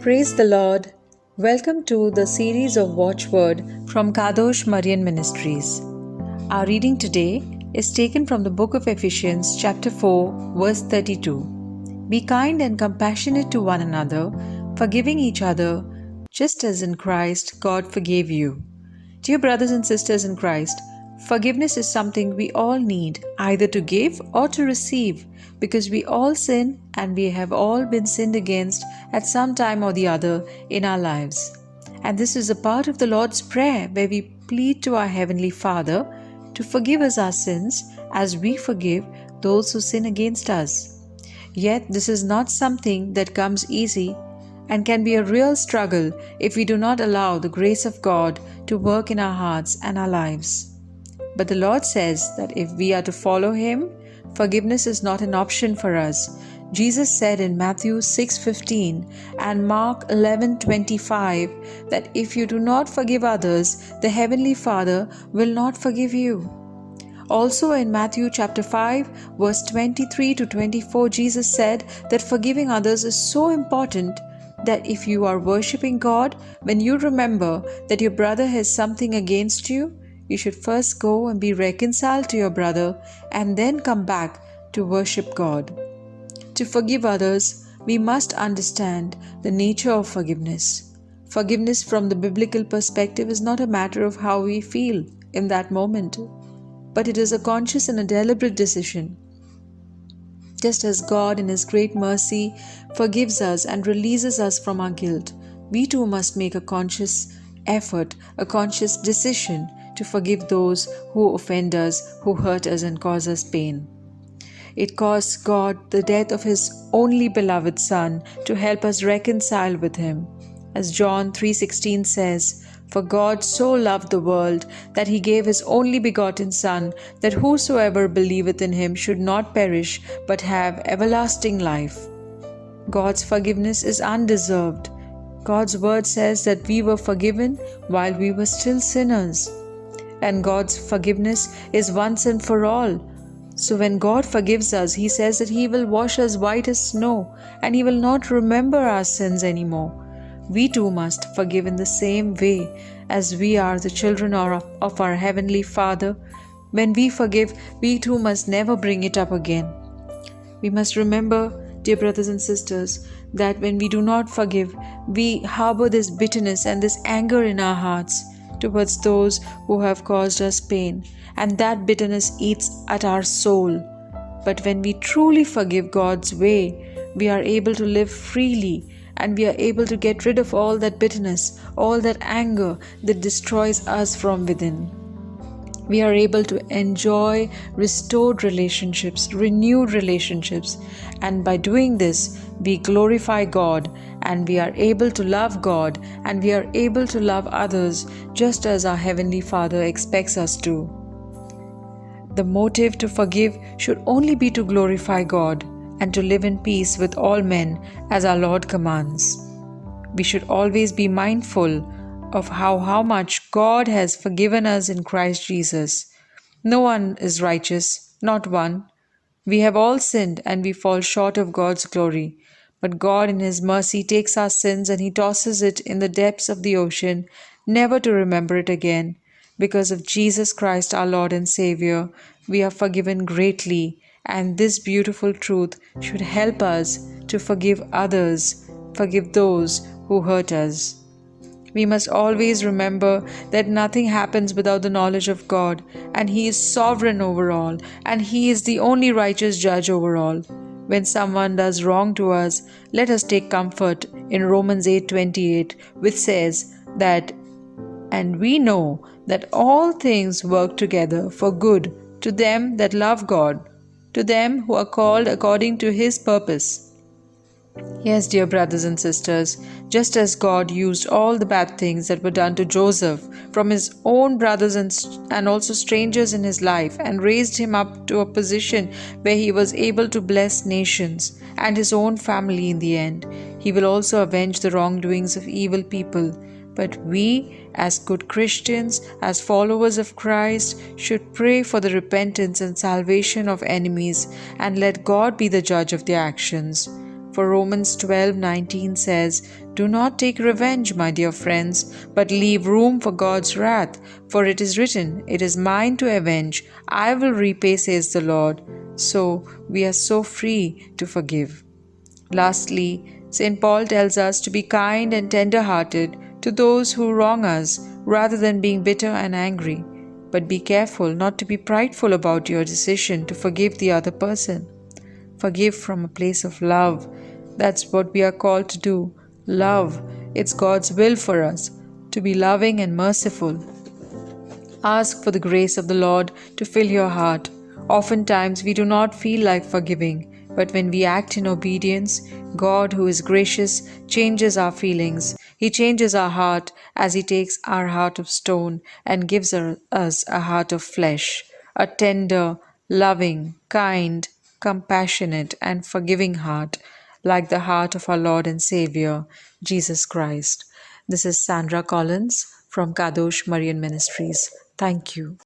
Praise the Lord. Welcome to the series of Watchword from Kadosh Marian Ministries. Our reading today is taken from the book of Ephesians, chapter 4, verse 32. Be kind and compassionate to one another, forgiving each other, just as in Christ God forgave you. Dear brothers and sisters in Christ, forgiveness is something we all need, either to give or to receive, because we all sin and we have all been sinned against at some time or the other in our lives. And this is a part of the Lord's Prayer where we plead to our Heavenly Father to forgive us our sins as we forgive those who sin against us. Yet this is not something that comes easy and can be a real struggle if we do not allow the grace of God to work in our hearts and our lives. But the Lord says that if we are to follow Him, forgiveness is not an option for us. Jesus said in Matthew 6:15 and Mark 11:25 that if you do not forgive others, the Heavenly Father will not forgive you. Also in Matthew chapter 5 verse 23 to 24, Jesus said that forgiving others is so important that if you are worshipping God, when you remember that your brother has something against you, you should first go and be reconciled to your brother and then come back to worship God. To forgive others, we must understand the nature of forgiveness. Forgiveness from the biblical perspective is not a matter of how we feel in that moment, but it is a conscious and a deliberate decision. Just as God in His great mercy forgives us and releases us from our guilt, we too must make a conscious effort, a conscious decision to forgive those who offend us, who hurt us and cause us pain. It cost God the death of His only beloved Son to help us reconcile with Him. As John 3:16 says, "For God so loved the world that He gave His only begotten Son, that whosoever believeth in Him should not perish but have everlasting life." God's forgiveness is undeserved. God's word says that we were forgiven while we were still sinners. And God's forgiveness is once and for all. So when God forgives us, He says that He will wash us white as snow and He will not remember our sins anymore. We too must forgive in the same way as we are the children of our Heavenly Father. When we forgive, we too must never bring it up again. We must remember, dear brothers and sisters, that when we do not forgive, we harbor this bitterness and this anger in our hearts towards those who have caused us pain, and that bitterness eats at our soul. But when we truly forgive God's way, we are able to live freely and we are able to get rid of all that bitterness, all that anger that destroys us from within. We are able to enjoy restored relationships, renewed relationships, and by doing this, we glorify God and we are able to love God and we are able to love others just as our Heavenly Father expects us to. The motive to forgive should only be to glorify God and to live in peace with all men as our Lord commands. We should always be mindful of how much God has forgiven us in Christ Jesus. No one is righteous, not one. We have all sinned and we fall short of God's glory. But God in His mercy takes our sins and He tosses it in the depths of the ocean, never to remember it again. Because of Jesus Christ our Lord and Savior, we are forgiven greatly, and this beautiful truth should help us to forgive others, forgive those who hurt us. We must always remember that nothing happens without the knowledge of God, and He is sovereign over all, and He is the only righteous judge over all. When someone does wrong to us, let us take comfort in Romans 8:28, which says that, "And we know that all things work together for good to them that love God, to them who are called according to His purpose." Yes, dear brothers and sisters, just as God used all the bad things that were done to Joseph from his own brothers and also strangers in his life and raised him up to a position where he was able to bless nations and his own family in the end, He will also avenge the wrongdoings of evil people. But we, as good Christians, as followers of Christ, should pray for the repentance and salvation of enemies and let God be the judge of their actions. For Romans 12:19 says, "Do not take revenge, my dear friends, but leave room for God's wrath. For it is written, 'It is mine to avenge, I will repay,' says the Lord." So we are so free to forgive. Lastly, St. Paul tells us to be kind and tender hearted to those who wrong us rather than being bitter and angry. But be careful not to be prideful about your decision to forgive the other person. Forgive from a place of love. That's what we are called to do. Love. It's God's will for us to be loving and merciful. Ask for the grace of the Lord to fill your heart. Oftentimes we do not feel like forgiving, but when we act in obedience, God, who is gracious, changes our feelings. He changes our heart as He takes our heart of stone and gives us a heart of flesh, a tender, loving, kind, compassionate, and forgiving heart, like the heart of our Lord and Savior, Jesus Christ. This is Sandra Collins from Kadosh Marian Ministries. Thank you.